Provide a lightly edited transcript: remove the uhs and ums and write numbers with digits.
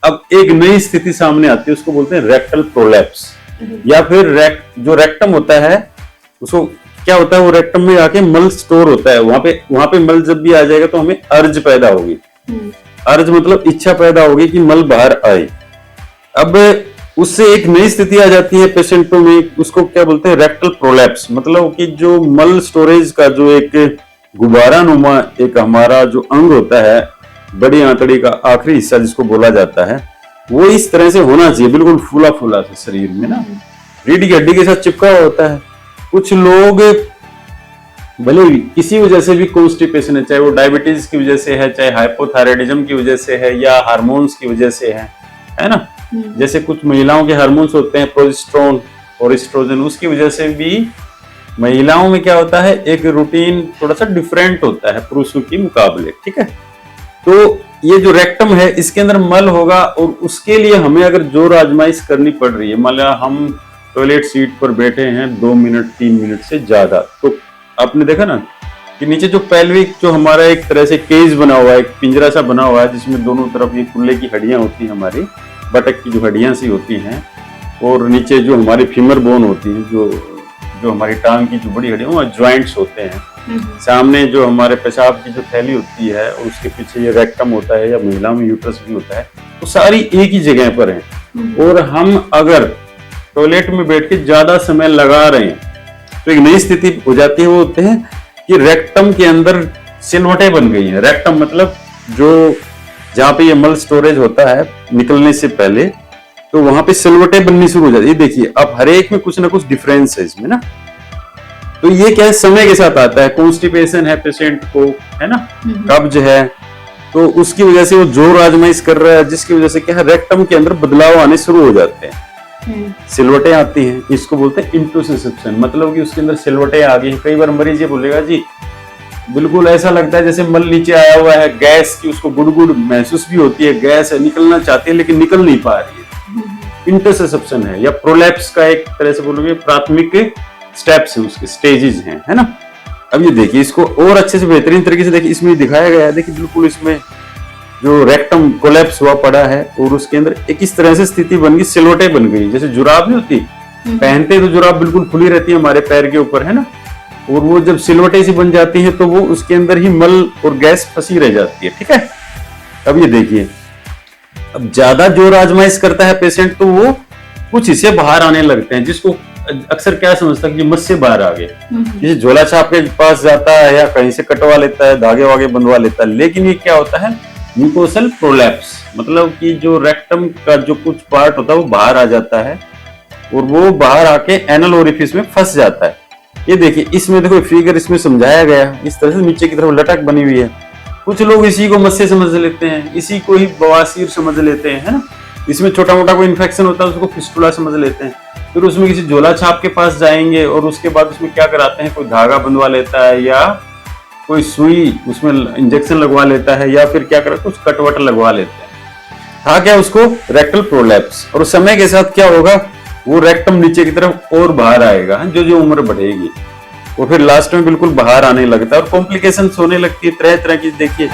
अब एक नई स्थिति सामने आती है, उसको बोलते हैं रेक्टल प्रोलैप्स, या फिर जो रेक्टम होता है उसको क्या होता है, वो रेक्टम में आके मल स्टोर होता है, वहां पे मल जब भी आ जाएगा तो हमें अर्ज पैदा होगी। अर्ज मतलब इच्छा पैदा होगी कि मल बाहर आए। अब उससे एक नई स्थिति आ जाती है पेशेंटों में, उसको क्या बोलते हैं, रेक्टल प्रोलैप्स, मतलब कि जो मल स्टोरेज का जो एक गुब्बारा नुमा एक हमारा जो अंग होता है, बड़ी आंतड़ी का आखिरी हिस्सा जिसको बोला जाता है, वो इस तरह से होना चाहिए, बिल्कुल फूला फूला सा शरीर में ना, रीढ़ की हड्डी के साथ चिपका हुआ होता है। कुछ लोग भले किसी वजह से भी कॉन्स्टिपेशन है, चाहे वो डायबिटीज की वजह से है, चाहे हाइपोथायराइडिज्म की वजह से है, या हार्मोन्स की वजह से है ना। जैसे कुछ महिलाओं के हार्मोन्स होते हैं प्रोजेस्टेरोन और एस्ट्रोजन, उसकी वजह से भी महिलाओं में क्या होता है, एक रूटीन थोड़ा सा डिफरेंट होता है पुरुषों के मुकाबले, ठीक है। तो ये जो रेक्टम है इसके अंदर मल होगा, और उसके लिए हमें अगर जोर आजमाइश करनी पड़ रही है, मान लिया हम टॉयलेट सीट पर बैठे हैं 2 मिनट 3 मिनट से ज्यादा, तो आपने देखा ना कि नीचे जो पेल्विक जो हमारा एक तरह से केज बना हुआ है, एक पिंजरा सा बना हुआ है, जिसमें दोनों तरफ ये कुल्ले की हड्डियां होती हैं, हमारी बटक की जो हड्डियां सी होती हैं, और नीचे जो हमारी फीमर बोन होती है, जो हमारी टांग की जो बड़ी हड्डियां, वो ज्वाइंट्स होते हैं। सामने जो हमारे पेशाब की जो थैली होती है, और उसके पीछे ये रेक्टम होता है, या महिला में यूट्रस भी होता है, तो सारी एक ही जगह पर है। और हम अगर टॉयलेट में बैठ के ज्यादा समय लगा रहे हैं तो एक नई स्थिति हो जाती है, वो होते हैं कि रेक्टम के अंदर सिलवटें बन गई हैं। रेक्टम मतलब जो जहां पे ये मल स्टोरेज होता है निकलने से पहले, तो वहां पे सिलवटें बननी शुरू हो जाती है। देखिए अब हर एक में कुछ ना कुछ डिफरेंस है इसमें ना। तो ये क्या है, समय के साथ आता है। कॉन्स्टिपेशन है पेशेंट को, है ना, कब्ज है, तो उसकी वजह से वो जोर आजमाइश कर रहा है, जिसकी वजह से क्या है, रेक्टम के अंदर बदलाव आने शुरू हो जाते हैं, सिलवटें आती हैं। इसको बोलते हैं इंटोसिसेप्शन, मतलब कि उसके अंदर सिलवटें आ गई। कई बार मरीज ये बोलेगा जी बिल्कुल ऐसा लगता है जैसे मल नीचे आया हुआ है, गैस की उसको गुड़गुड़ महसूस भी होती है, गैस है, निकलना चाहती है लेकिन निकल नहीं पा रही है, इंटरसेप्शन है। या प्रोलैप्स का एक तरह से बोलोगे प्राथमिक स्टेप्स है, उसके स्टेजेस हैं, है ना। अब ये देखिए, इसको और अच्छे से बेहतरीन तरीके से देखिए, इसमें दिखाया गया है। देखिए बिल्कुल इसमें जो रेक्टम कोलैप्स हुआ पड़ा है, और उसके अंदर एक इस तरह से स्थिति बन गई, सिलवटें बन गई। जैसे जुराब नहीं होती, पहनते तो जुराब बिल्कुल खुली रहती है हमारे पैर के ऊपर, है ना, और वो जब सिलवटें सी बन जाती हैं तो वो उसके अंदर ही मल और गैस फंसी रह जाती है, ठीक है। अब ये देखिए, अब ज्यादा जोर आजमाइश करता है पेशेंट तो वो कुछ हिस्से बाहर आने लगते हैं, जिसको अक्सर क्या समझता है कि मस से बाहर आ गए। जैसे झोला छाप के पास जाता है या कहीं से कटवा लेता है, धागे वागे बंधवा लेता है, लेकिन ये क्या होता है, म्यूकोसल प्रोलैप्स, मतलब कि जो रेक्टम का जो कुछ पार्ट होता है वो बाहर आ जाता है, और वो बाहर आके एनल ओरिफिस में फंस जाता है। ये देखिए, इसमें देखो फिगर इसमें समझाया गया है, इस तरह से नीचे की तरफ लटक बनी हुई है। कुछ लोग इसी को मस्से समझ लेते हैं, इसी को ही बवासीर समझ लेते हैं, है ना। इसमें छोटा मोटा कोई इन्फेक्शन होता है उसको फिस्टुला समझ लेते हैं। फिर उसमें किसी झोला छाप के पास जाएंगे, और उसके बाद उसमें क्या कराते हैं, कोई धागा बंधवा लेता है, या कोई सुई उसमें इंजेक्शन लगवा लेता है, या फिर क्या करते हैं, कुछ कटवट लगवा लेते हैं। था क्या, उसको रेक्टल प्रोलैप्स। और समय के साथ क्या होगा, वो रेक्टम नीचे की तरफ और बाहर आएगा, जो जो उम्र बढ़ेगी, और फिर लास्ट में बिल्कुल बाहर आने लगता है, और कॉम्प्लिकेशंस होने लगती है तरह तरह की। देखिए